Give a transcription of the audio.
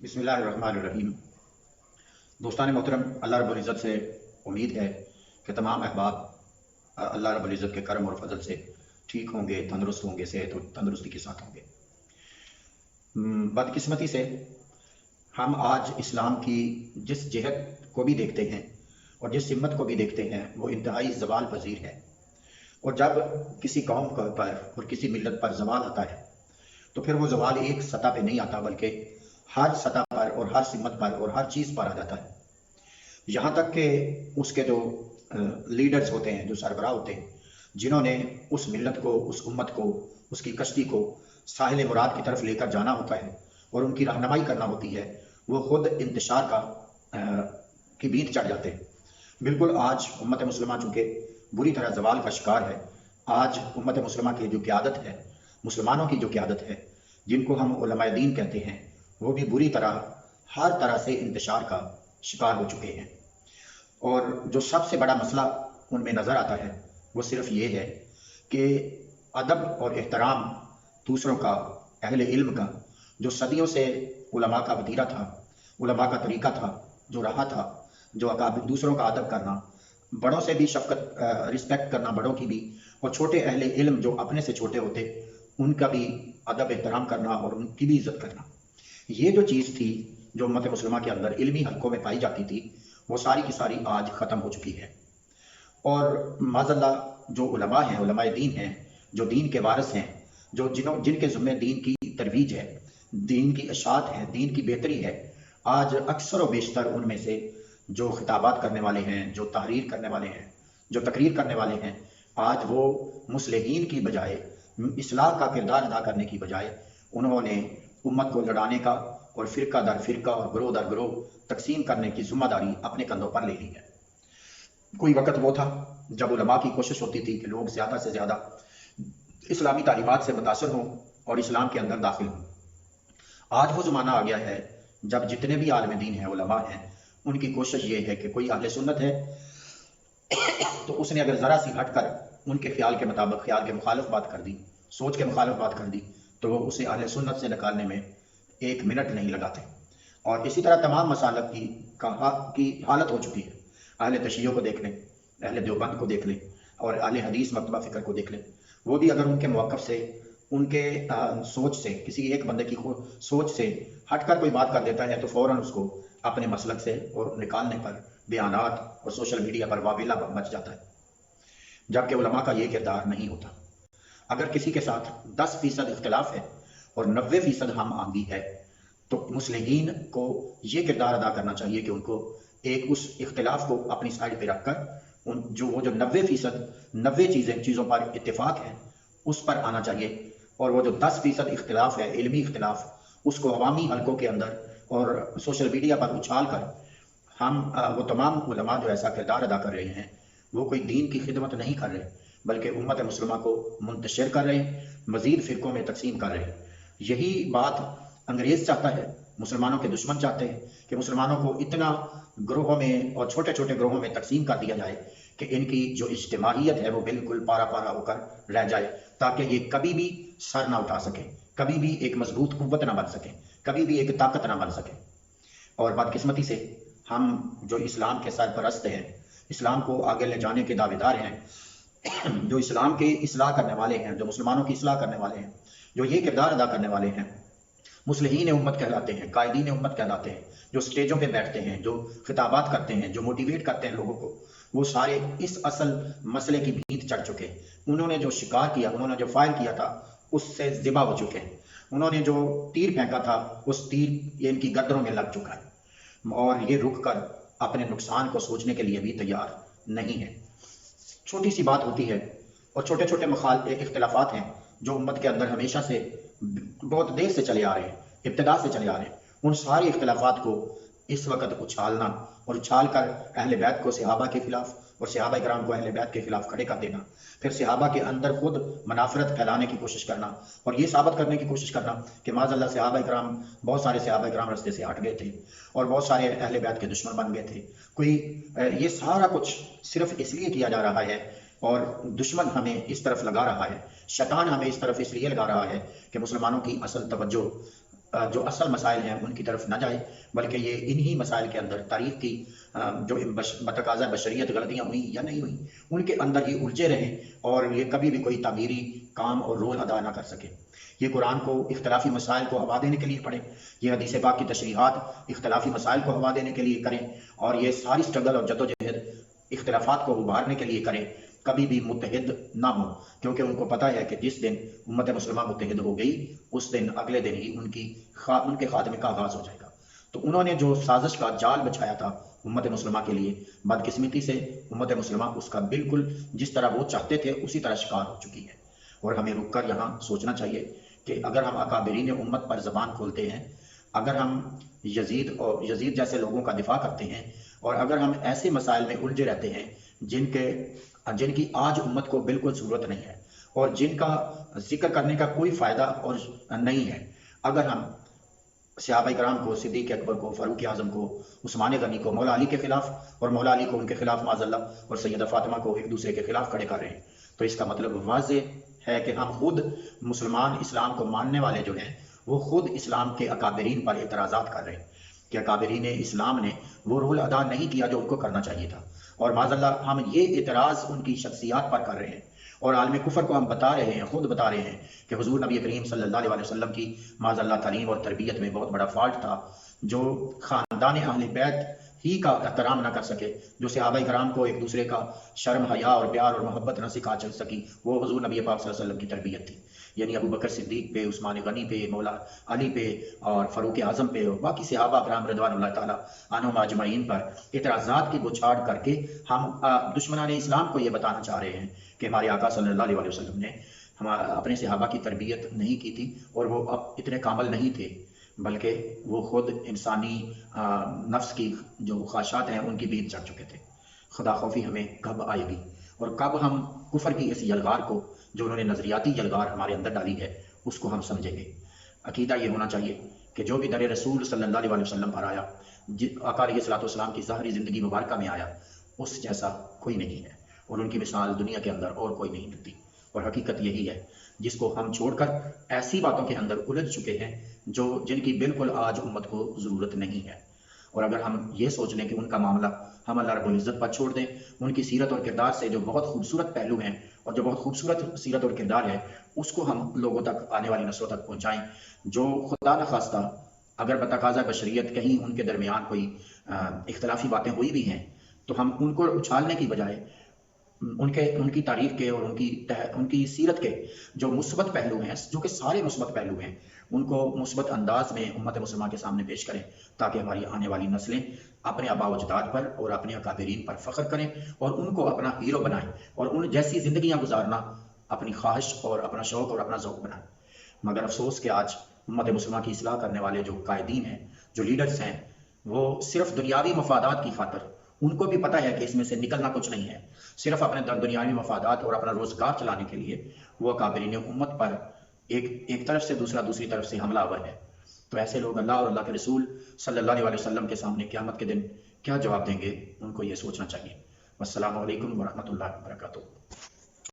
बिस्मिल्लाहिर्रहमानिर्रहीम। दोस्तान मोहतरम, अल्लाह रब्बुल इज़्ज़त से उम्मीद है कि तमाम अहबाब अल्लाह रब्बुल इज़्ज़त के करम और फजल से ठीक होंगे, तंदुरुस्त होंगे, सेहत और तंदुरुस्ती के साथ होंगे। बदकिस्मती से हम आज इस्लाम की जिस जहत को भी देखते हैं और जिस सिमत को भी देखते हैं वो इंतहाई ज़वाल पजीर है। और जब किसी कौम पर और किसी मिल्लत पर ज़वाल आता है तो फिर वो ज़वाल एक सतह पे नहीं आता, बल्कि हर सतह पर और हर सिमत पर और हर चीज़ पर आ जाता है। यहाँ तक कि उसके जो लीडर्स होते हैं, जो सरबराह होते हैं, जिन्होंने उस मिल्लत को, उस उम्मत को, उसकी कश्ती को साहिल मुराद की तरफ लेकर जाना होता है और उनकी रहनुमाई करना होती है, वो खुद इंतशार की बीत चढ़ जाते हैं। बिल्कुल आज उम्मत मुस्लिमा चूँकि बुरी तरह ज़वाल का शिकार है, आज उम्मत मुस्लिमा की जो क़यादत है, मुसलमानों की जो क़यादत है, जिनको हम उलमाए दीन कहते हैं, वो भी बुरी तरह हर तरह से इंतशार का शिकार हो चुके हैं। और जो सबसे बड़ा मसला उनमें नज़र आता है वो सिर्फ ये है कि अदब और एहतराम दूसरों का, अहले इल्म का, जो सदियों से उलमा का वतीरा था, उलमा का तरीका था, जो रहा था, जो अकाबिर दूसरों का अदब करना, बड़ों से भी शफ़क़त, रिस्पेक्ट करना बड़ों की भी, और छोटे अहले इल्म जो अपने से छोटे होते उनका भी अदब एहतराम करना और उनकी भी इज़्ज़त करना, ये जो चीज़ थी जो उम्मत मुस्लिमा के अंदर इल्मी हलकों में पाई जाती थी, वो सारी की सारी आज ख़त्म हो चुकी है। और माज़अल्लाह जो उलमा हैं, उलमाए दीन हैं, जो दीन के वारिस हैं, जो जिनके ज़िम्मे दीन की तरवीज है, दीन की इशाअत है, दीन की बेहतरी है, आज अक्सर व बेशतर उनमें से जो खिताबात करने वाले हैं, जो तहरीर करने वाले हैं, जो तकरीर करने वाले हैं, आज वो मुस्लिहीन की बजाय, इस्लाह का किरदार अदा करने की बजाय उन्होंने उम्मत को लड़ाने का और फ़िरका दर फ़िरका और ग्रोह दर ग्रोह तकसीम करने की ज़िम्मेदारी अपने कंधों पर ले ली है। कोई वक़्त वो था जब उलमा की कोशिश होती थी कि लोग ज़्यादा से ज़्यादा इस्लामी तालीमात से मुतासर हों और इस्लाम के अंदर दाखिल हों। आज वो ज़माना आ गया है जब जितने भी आलिम दीन हैं, उलमा हैं, उनकी कोशिश ये है कि कोई अहले सुन्नत है तो उसने अगर ज़रा सी हट कर उनके ख्याल के मुताबिक, ख्याल के मुखालिफ बात कर दी, सोच के मुखालिफ बात कर दी, तो वो उसे अहले सुन्नत से निकालने में एक मिनट नहीं लगाते। और इसी तरह तमाम मसालक की हालत हो चुकी है। अहले तशय्युअ को देख लें, अहले देवबंद को देख लें और अहले हदीस मकतबा फ़िक्र को देख लें, वो भी अगर उनके मौक़िफ़ से, उनके सोच से, किसी एक बंदे की सोच से हट कर कोई बात कर देता है तो फ़ौरन उसको अपने मसलक से और निकालने पर बयानात और सोशल मीडिया पर वाविला मच जाता है, जबकि उलमा का ये किरदार नहीं होता। अगर किसी के साथ 10% इख्तिलाफ है और 90% हम आंगी है, तो मुस्लिमीन को ये किरदार अदा करना चाहिए कि उनको एक उस इख्तिलाफ को अपनी साइड पे रखकर वो जो 90% 90 चीज़ों पर इत्तेफाक है उस पर आना चाहिए, और वो जो 10% इख्तिलाफ है, इल्मी इख्तिलाफ, उसको अवामी हलकों के अंदर और सोशल मीडिया पर उछाल कर हम वो तमाम उलमा जो ऐसा किरदार अदा कर रहे हैं, वो कोई दीन की खिदमत नहीं कर रहे, बल्कि उम्मत मुस्लिमा को मुंतशिर कर रहे हैं, मज़ीद फ़िरक़ों में तकसीम कर रहे हैं। यही बात अंग्रेज़ चाहता है, मुसलमानों के दुश्मन चाहते हैं कि मुसलमानों को इतना ग्रोहों में और छोटे छोटे ग्रोहों में तकसीम कर दिया जाए कि इनकी जो इज्तिमाइयत है वो बिल्कुल पारा पारा होकर रह जाए, ताकि ये कभी भी सर ना उठा सकें, कभी भी एक मजबूत कुव्वत ना बन सकें, कभी भी एक ताकत ना बन सकें। और बदकिस्मती से हम जो इस्लाम के सरपरस्त हैं, इस्लाम को आगे ले जाने के दावेदार हैं, जो इस्लाम के इस्लाह करने वाले हैं, जो मुसलमानों की इस्लाह करने वाले हैं, जो ये किरदार अदा करने वाले हैं, मुस्लिहीन उम्मत कहलाते हैं, कायदीन उम्मत कहलाते हैं, जो स्टेजों पे बैठते हैं, जो खिताबात करते हैं, जो मोटिवेट करते हैं लोगों को, वो सारे इस असल मसले की भीत चढ़ चुके हैं। उन्होंने जो शिकार किया, उन्होंने जो फायर किया था, उससे ज़िबा हो चुके हैं। उन्होंने जो तीर फेंका था, उस तीर ये इनकी गर्दनों में लग चुका है और ये रुक कर अपने नुकसान को सोचने के लिए भी तैयार नहीं है। छोटी सी बात होती है और छोटे छोटे इख्तिलाफात हैं जो उम्मत के अंदर हमेशा से बहुत देर से चले आ रहे हैं, इब्तिदा से चले आ रहे हैं। उन सारे इख्तिलाफात को इस वक्त उछालना और उछाल कर अहले बैत को सहाबा के खिलाफ और सहाबा इकराम को अहले बैत के खिलाफ खड़े कर देना, फिर सहाबा के अंदर खुद मनाफरत फैलाने की कोशिश करना और ये साबित करने की कोशिश करना कि माज़अल्लाह सहाबा इकराम, बहुत सारे सहाबा इकराम रास्ते से हट गए थे और बहुत सारे अहले बैत के दुश्मन बन गए थे। ये सारा कुछ सिर्फ इसलिए किया जा रहा है और दुश्मन हमें इस तरफ लगा रहा है, शैतान हमें इस तरफ इसलिए लगा रहा है कि मुसलमानों की असल तवज्जो جو اصل مسائل ہیں ان کی طرف نہ جائے، بلکہ یہ انہی مسائل کے اندر تاریخ کی جو بتقاضا بشریت غلطیاں ہوئیں یا نہیں ہوئیں ان کے اندر یہ الجھے رہیں اور یہ کبھی بھی کوئی تعمیری کام اور رول ادا نہ کر سکے۔ یہ قرآن کو اختلافی مسائل کو ہوا دینے کے لیے پڑھیں، یہ حدیث پاک کی تشریحات اختلافی مسائل کو ہوا دینے کے لیے کریں، اور یہ ساری سٹرگل اور جدوجہد اختلافات کو ابھارنے کے لیے کریں، کبھی بھی متحد نہ ہوں، کیونکہ ان کو پتہ ہے کہ جس دن امت مسلمہ متحد ہو گئی اس دن اگلے دن ہی ان کے خاتمے کا آغاز ہو جائے گا۔ تو انہوں نے جو سازش کا جال بچھایا تھا امت مسلمہ کے لیے، بدقسمتی سے امت مسلمہ اس کا بالکل جس طرح وہ چاہتے تھے اسی طرح شکار ہو چکی ہے۔ اور ہمیں رک کر یہاں سوچنا چاہیے کہ اگر ہم اکابرین امت پر زبان کھولتے ہیں، اگر ہم یزید جیسے لوگوں کا دفاع کرتے ہیں، اور اگر ہم ایسے مسائل میں الجھے رہتے ہیں جن کی آج امت کو بالکل ضرورت نہیں ہے اور جن کا ذکر کرنے کا کوئی فائدہ اور نہیں ہے، اگر ہم صحابہ کرام کو، صدیق اکبر کو، فاروق اعظم کو، عثمان غنی کو، مولا علی کے خلاف اور مولا علی کو ان کے خلاف معاذ اللہ اور سیدہ فاطمہ کو ایک دوسرے کے خلاف کھڑے کر رہے ہیں، تو اس کا مطلب واضح ہے کہ ہم خود مسلمان اسلام کو ماننے والے جو ہیں وہ خود اسلام کے اکابرین پر اعتراضات کر رہے ہیں کہ اکابرین اسلام نے وہ رول ادا نہیں کیا جو ان کو کرنا چاہیے تھا، اور معاذ اللہ ہم یہ اعتراض ان کی شخصیات پر کر رہے ہیں، اور عالم کفر کو ہم بتا رہے ہیں، خود بتا رہے ہیں کہ حضور نبی کریم صلی اللہ علیہ وسلم کی معاذ اللہ تعلیم اور تربیت میں بہت بڑا فالٹ تھا، جو خاندان اہل بیت ہی کا احترام نہ کر سکے، جو صحابہ کرام کو ایک دوسرے کا شرم حیا اور پیار اور محبت نہ سکھا سکی، وہ حضور نبی پاک صلی اللہ علیہ وسلم کی تربیت تھی۔ یعنی ابو بکر صدیق پہ، عثمان غنی پہ، مولا علی پہ اور فاروق اعظم پہ اور باقی صحابہ کرام رضوان اللہ تعالیٰ عنہم اجمعین پر اعتراضات کی بچھاڑ کر کے ہم دشمنان اسلام کو یہ بتانا چاہ رہے ہیں کہ ہمارے آقا صلی اللہ علیہ وسلم نے اپنے صحابہ کی تربیت نہیں کی تھی، اور وہ اب اتنے کامل نہیں تھے، بلکہ وہ خود انسانی نفس کی جو خواہشات ہیں ان کی بیت چڑھ چکے تھے۔ خدا خوفی ہمیں کب آئے گی اور کب ہم کفر کی اس یلغار کو، جو انہوں نے نظریاتی یلغار ہمارے اندر ڈالی ہے، اس کو ہم سمجھیں گے۔ عقیدہ یہ ہونا چاہیے کہ جو بھی در رسول صلی اللہ علیہ وسلم پر آیا، آقا علیہ الصلوۃ والسلام کی ظاہری زندگی مبارکہ میں آیا، اس جیسا کوئی نہیں ہے، اور ان کی مثال دنیا کے اندر اور کوئی نہیں ملتی، اور حقیقت یہی ہے جس کو ہم چھوڑ کر ایسی باتوں کے اندر الجھ چکے ہیں جن کی بالکل آج امت کو ضرورت نہیں ہے۔ اور اگر ہم یہ سوچ لیں کہ ان کا معاملہ ہم اللہ رب العزت پر چھوڑ دیں، ان کی سیرت اور کردار سے جو بہت خوبصورت پہلو ہیں اور جو بہت خوبصورت سیرت اور کردار ہے، اس کو ہم لوگوں تک، آنے والی نسلوں تک پہنچائیں، جو خدا نخواستہ اگر بتقاضا بشریت کہیں ان کے درمیان کوئی اختلافی باتیں ہوئی بھی ہیں، تو ہم ان کو اچھالنے کی بجائے ان کی تاریخ کے اور ان کی سیرت کے جو مثبت پہلو ہیں، جو کہ سارے مثبت پہلو ہیں، ان کو مثبت انداز میں امت مسلمہ کے سامنے پیش کریں، تاکہ ہماری آنے والی نسلیں اپنے آباء و اجداد پر اور اپنے اکابرین پر فخر کریں اور ان کو اپنا ہیرو بنائیں، اور ان جیسی زندگیاں گزارنا اپنی خواہش اور اپنا شوق اور اپنا ذوق بنائیں۔ مگر افسوس کہ آج امت مسلمہ کی اصلاح کرنے والے جو قائدین ہیں، جو لیڈرز ہیں، وہ صرف دنیاوی مفادات کی خاطر، ان کو بھی پتہ ہے کہ اس میں سے نکلنا کچھ نہیں ہے، صرف اپنے دنیاوی مفادات اور اپنا روزگار چلانے کے لیے وہ اکابرین امت پر ایک طرف سے دوسری طرف سے حملہ آور ہے۔ تو ایسے لوگ اللہ اور اللہ کے رسول صلی اللہ علیہ وسلم کے سامنے قیامت کے دن کیا جواب دیں گے، ان کو یہ سوچنا چاہیے۔ والسلام علیکم ورحمۃ اللہ وبرکاتہ۔